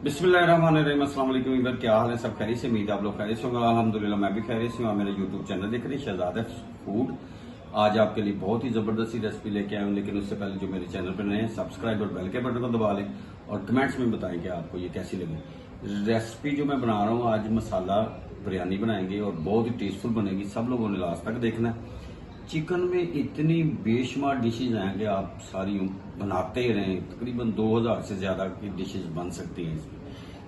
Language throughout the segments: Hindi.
बिस्मिल्लाहिर्रहमानिर्रहीम, अस्सलाम वालेकुम। इधर क्या हाल है? सब खैरियत से? उम्मीद आप लोग खैरियत से होंगे। अल्हम्दुलिल्लाह मैं भी खैरियत से हूँ। मेरे यूट्यूब चैनल देख रहे हैं शहजाद फूड। आज आपके लिए बहुत ही जबरदस्त रेसिपी लेके आए हूँ, लेकिन उससे पहले जो मेरे चैनल पर नए हैं सब्सक्राइब और बेल के बटन को दबा लें और कमेंट्स में बताएं कि आपको ये कैसी लगी रेसिपी जो मैं बना रहा हूँ। आज मसाला बिरयानी बनाएंगे और बहुत ही टेस्टफुल बनेगी। सब लोगों ने लास्ट तक देखना है। चिकन में इतनी बेशुमार डिशेज हैं कि आप सारी बनाते ही रहें। तकरीबन 2000 से ज्यादा की डिशेज बन सकती हैं इसमें।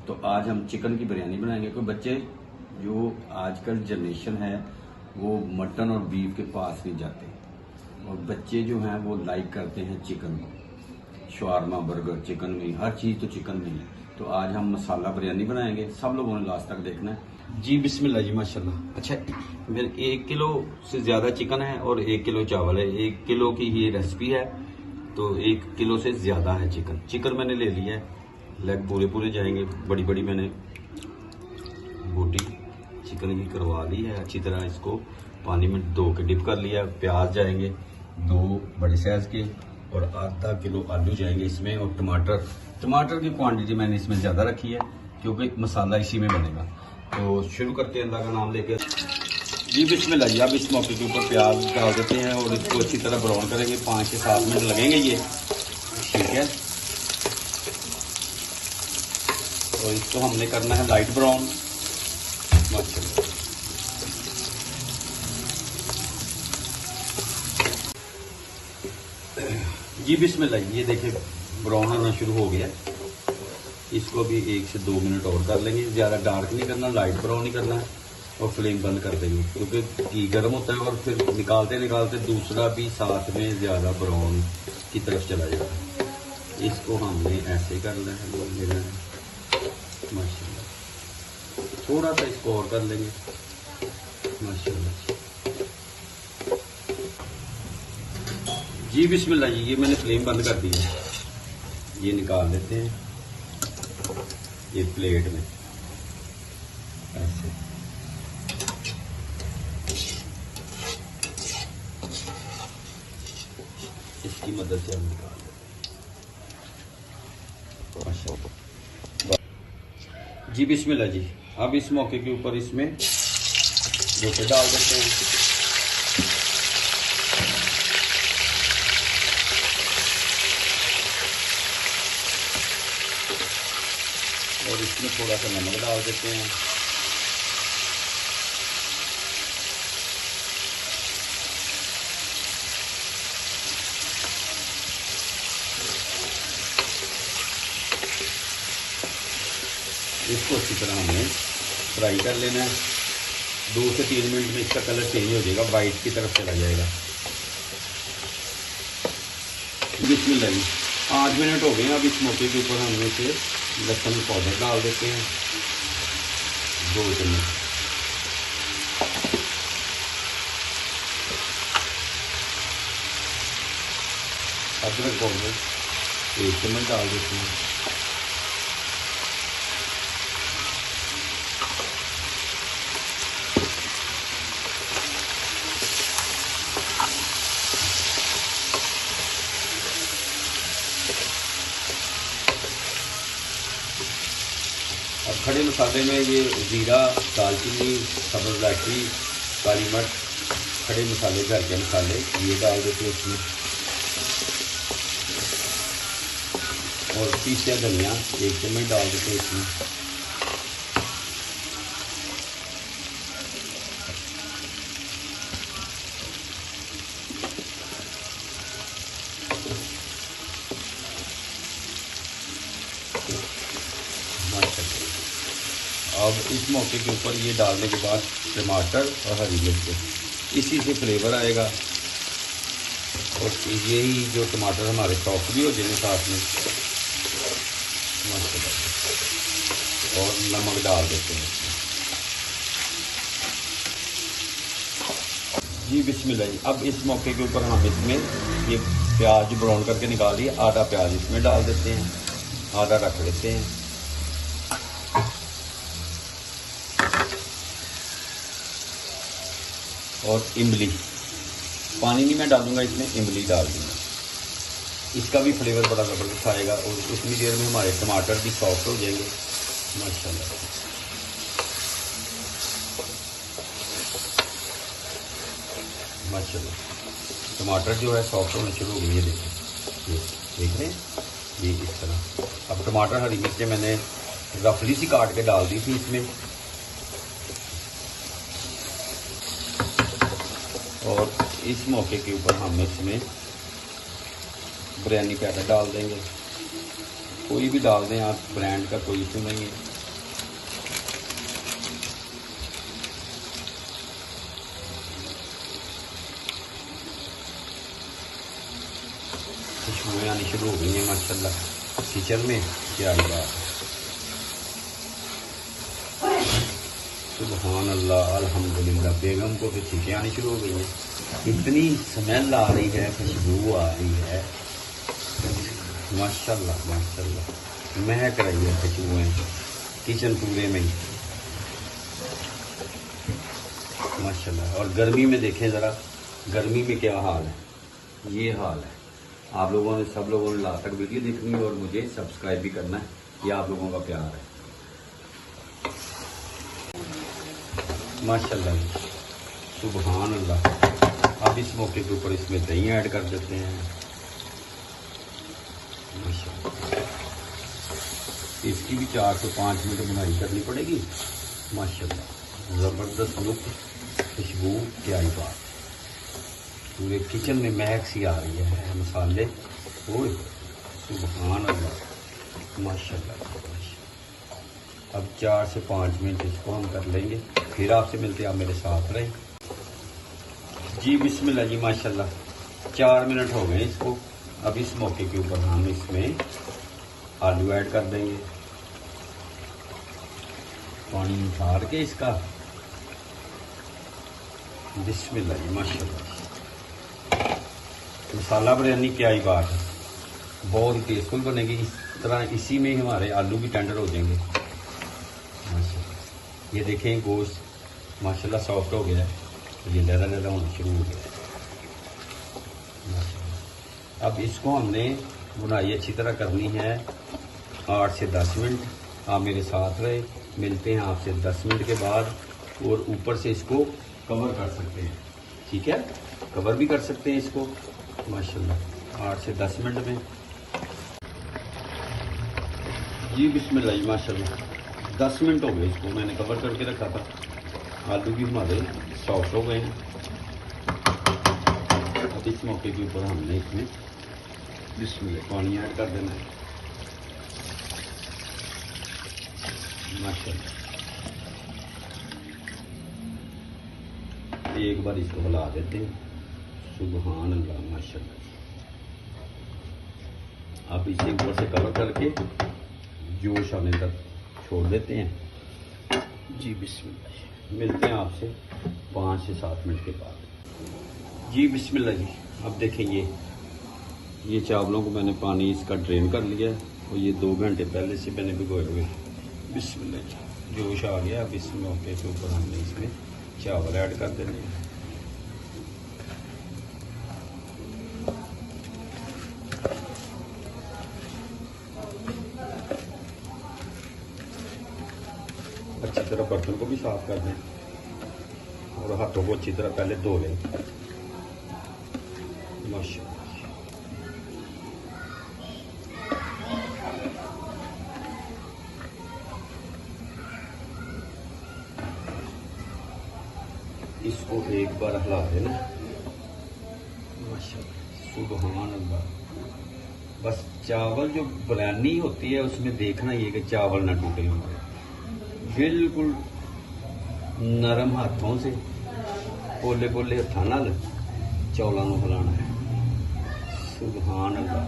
तो आज हम चिकन की बिरयानी बनाएंगे। कोई बच्चे जो आजकल जनरेशन है वो मटन और बीफ के पास नहीं जाते, और बच्चे जो हैं वो लाइक करते हैं चिकन को। शवारमा, बर्गर चिकन में, हर चीज तो चिकन में है। तो आज हम मसाला बिरयानी बनाएंगे। सब लोगों ने लास्ट तक देखना है जी। बिस्मिल्लाह जी, माशाल्लाह। अच्छा, मेरे 1 किलो से ज्यादा चिकन है और 1 किलो चावल है। 1 किलो की ये रेसिपी है, तो 1 किलो से ज्यादा है चिकन। चिकन मैंने ले लिया है, लेग पूरे पूरे जाएंगे। बड़ी बड़ी मैंने बोटी चिकन की करवा ली है। अच्छी तरह इसको पानी में धो के डिप कर लिया। प्याज जाएंगे 2 बड़े साइज के, और आधा किलो आलू जाएंगे इसमें, और टमाटर की क्वांटिटी मैंने इसमें ज्यादा रखी है क्योंकि मसाला इसी में बनेगा। तो शुरू करते हैं अल्लाह का नाम लेकर जी। बिस्मिल्लाह जी। अब इस मौके के ऊपर प्याज डाल देते हैं और इसको अच्छी तरह ब्राउन करेंगे। 5 से 7 मिनट लगेंगे ये, ठीक है। और इसको हमने करना है लाइट ब्राउन। माशाल्लाह। जी बिस्मिल्लाह। ये देखिए ब्राउन होना शुरू हो गया। इसको भी 1 से 2 मिनट और कर लेंगे। ज़्यादा डार्क नहीं करना, लाइट ब्राउन नहीं करना है। और फ्लेम बंद कर देंगे क्योंकि घी गर्म होता है और फिर निकालते निकालते दूसरा भी साथ में ज़्यादा ब्राउन की तरफ चला जाता है। इसको हमने ऐसे करना है माशाल्लाह। थोड़ा सा इसको और कर लेंगे माशाल्लाह जी। बिस्मिल्लाह जी। ये मैंने फ्लेम बंद कर दी है। ये निकाल लेते हैं ये प्लेट में ऐसे। इसकी मदद से हम निकाल लेते हैं जी। बिस्मिल्लाह जी। अब इस मौके के ऊपर इसमें गोटे डाल देते हैं। और इसमें थोड़ा सा नमक डाल देते हैं। इसको अच्छी तरह हमने फ्राई कर लेना है। 2 से 3 मिनट में इसका कलर चेंज हो जाएगा, वाइट की तरफ चला जाएगा। बिस्मिल्लाह। 8 मिनट हो गए। अब इस मौके के ऊपर हम इसे लहसुन पाउडर डाल देते हैं 2 चम्मच। अदरक पाउडर 1 चम्मच डाल देते हैं। अब खड़े मसाले में ये ज़ीरा, दालचीनी, सब्ज़ इलायची, काली मिर्च, खड़े मसाले, घर के मसाले ये डाल देते हैं इसमें, और पीसा धनिया 1 चम्मच डाल देते हैं इसमें। अब इस मौके के ऊपर ये डालने के बाद टमाटर और हरी मिर्च, इसी से फ्लेवर आएगा। और यही जो टमाटर हमारे सॉफ्ट भी हो जाएंगे साथ में माशाल्लाह। और नमक डाल देते हैं जी। बिस्मिल्लाह। अब इस मौके के ऊपर हम इसमें ये प्याज ब्राउन करके निकालिए, आधा प्याज इसमें डाल देते हैं, आधा रख लेते हैं। और इमली, पानी नहीं मैं डालूंगा इसमें, इमली डाल दूंगा। इसका भी फ्लेवर बड़ा ज़बरदस्त आएगा और उतनी देर में हमारे टमाटर भी सॉफ्ट हो जाएंगे माशाल्लाह। माशाल्लाह टमाटर जो है सॉफ्ट होना शुरू हो गई है, देखिए ये देख रहे हैं, ये इस तरह। अब टमाटर हरी मिर्चें मैंने रफली सी काट के डाल दी थी इसमें, और इस मौके के ऊपर हम इसमें बिरयानी पैकेट डाल देंगे। कोई भी डाल दें आप, ब्रांड का कोई इशू नहीं है। खुशबुएं आनी शुरू हो गई हैं माशाल्लाह किचन में, क्या ही बात है। सुभान अल्लाह अल्हम्दुलिल्लाह, बेगम को तो छींकें आनी शुरू हो गई हैं, इतनी स्मेल आ रही है, खुशबू आ रही है माशाल्लाह माशाल्लाह, महक रही है खुशबुएं किचन पूरे में ही माशाल्लाह। और गर्मी में देखें ज़रा, गर्मी में क्या हाल है, ये हाल है। आप लोगों ने, सब लोगों ने लास्ट तक वीडियो देखनी है और मुझे सब्सक्राइब भी करना है, ये आप लोगों का प्यार है माशाल्लाह सुभान अल्लाह। अब इस मौके के ऊपर इसमें दही ऐड कर देते हैं माशाल्लाह। इसकी भी 4 से 5 मिनट बुनाई करनी पड़ेगी माशाल्लाह। ज़बरदस्त लुक, खुशबू, क्या ही बात, पूरे किचन में महक सी आ रही है मसाले। ओए सुभान अल्लाह माशाल्लाह। अब 4 से 5 मिनट इसको हम कर लेंगे, फिर आपसे मिलते हैं, आप मेरे साथ रहें जी। बिस्मिल्लाह जी माशाल्लाह, 4 मिनट हो गए इसको। अब इस मौके के ऊपर हम इसमें आलू ऐड कर देंगे, पानी उतार के इसका। बिस्मिल्लाह जी माशाल्लाह। मसाला बिरयानी क्या ही बात है, बहुत ही टेस्टफुल बनेगी। इस तरह इसी में ही हमारे आलू भी टेंडर हो जाएंगे माशाल्लाह। ये देखें गोश्त माशाल्लाह सॉफ्ट हो गया है, ये लहरा लहरा होना शुरू हो गया है माशाल्लाह। अब इसको हमने बुनाई अच्छी तरह करनी है 8 से 10 मिनट। आप मेरे साथ रहे, मिलते हैं आपसे 10 मिनट के बाद। और ऊपर से इसको कवर कर सकते हैं, ठीक है, कवर भी कर सकते हैं इसको माशाल्लाह 8 से 10 मिनट में जी। बिस्मिल्लाह जी माशाल्लाह, 10 मिनट हो गए इसको मैंने कवर करके रखा था। आलू भी हमारे सॉफ्ट हो गए हैं। अब इस मौके के ऊपर हमने इसमें बिस्मिल्लाह पानी ऐड कर देना है माशाल्लाह। एक बार इसको हिला देते हैं, सुभान अल्लाह माशाल्लाह। अब इसे ऊपर से कवर करके जोश आने तक छोड़ देते हैं जी। बिस्मिल्लाह, मिलते हैं आपसे 5 से 7 मिनट के बाद जी। बिस्मिल्लाह जी, अब देखें ये चावलों को मैंने पानी इसका ड्रेन कर लिया है और ये 2 घंटे पहले से मैंने भिगोए हुए। बिस्मिल्लाह जी, जोश आ गया। अब इस मौके के ऊपर हमने इसमें चावल ऐड कर देने हैं अच्छी तरह। बर्तन को भी साफ कर दें और हाथों को अच्छी तरह पहले धो लें माशाल्लाह। इसको एक बार हिला देना माशाल्लाह सुभान अल्लाह। बस चावल जो बिरयानी होती है उसमें देखना ये कि चावल ना टूटे हमारे, बिल्कुल नरम हाथों से पोले पोले हथां नाल चौलों को हिलाना है। सुभान अल्लाह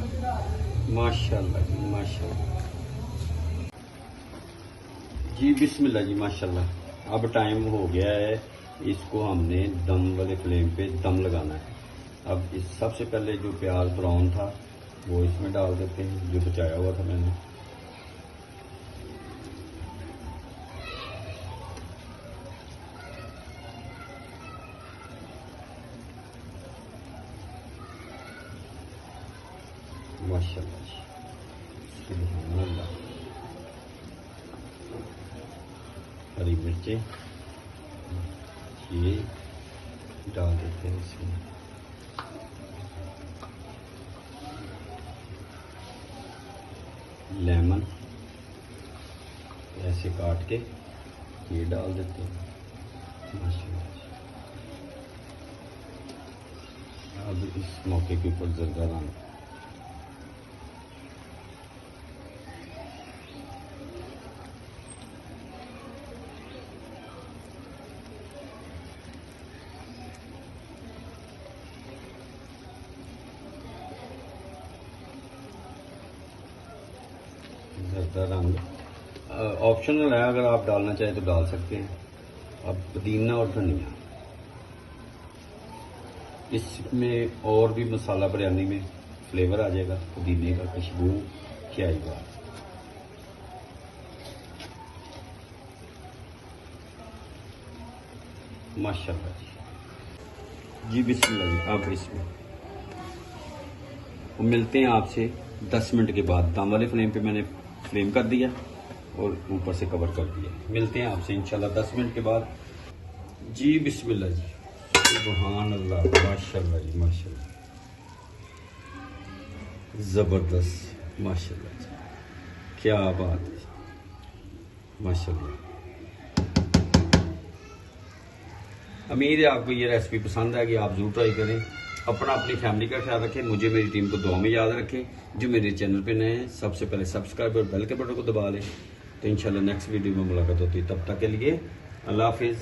माशाल्लाह जी माशाल्लाह जी। बिस्मिल्लाह जी माशाल्लाह। अब टाइम हो गया है, इसको हमने दम वाले फ्लेम पे दम लगाना है। अब इस सबसे पहले जो प्याज ब्राउन था वो इसमें डाल देते हैं, जो बचाया हुआ था मैंने। माशाल्लाह जी, सुभान अल्लाह। हरी मिर्चें ये डाल देते हैं इसमें। लेमन ऐसे काट के ये डाल देते हैं माशाल्लाह। अब इस मौके के ऊपर जर्दा रंग जर्दा रंग ऑप्शनल है, अगर आप डालना चाहें तो डाल सकते हैं। अब पुदीना और धनिया, इसमें और भी मसाला बिरयानी में फ्लेवर आ जाएगा, पुदीने का खुशबू क्या ही बात। माशाल्लाह जी बिस्मिल्लाह जी। अब इसमें मिलते हैं आपसे 10 मिनट के बाद। दम वाले फ्लेम पे मैंने फ्लेम कर दिया और ऊपर से कवर कर दिया। मिलते हैं आपसे इंशाल्लाह 10 मिनट के बाद जी। बिस्मिल्लाह जी, सुभान अल्लाह, माशाल्लाह जी माशाल्लाह, जबरदस्त माशाल्लाह जी, क्या बात है माशाल्लाह। उम्मीद है आपको ये रेसिपी पसंद आएगी, आप जरूर ट्राई करें। अपनी फैमिली का ख्याल रखें, मुझे मेरी टीम को दुआ में याद रखें। जो मेरे चैनल पे नए हैं सबसे पहले सब्सक्राइब और बेल के बटन को दबा लें। तो इंशाल्लाह नेक्स्ट वीडियो में मुलाकात होती है, तब तक के लिए अल्लाह हाफिज़।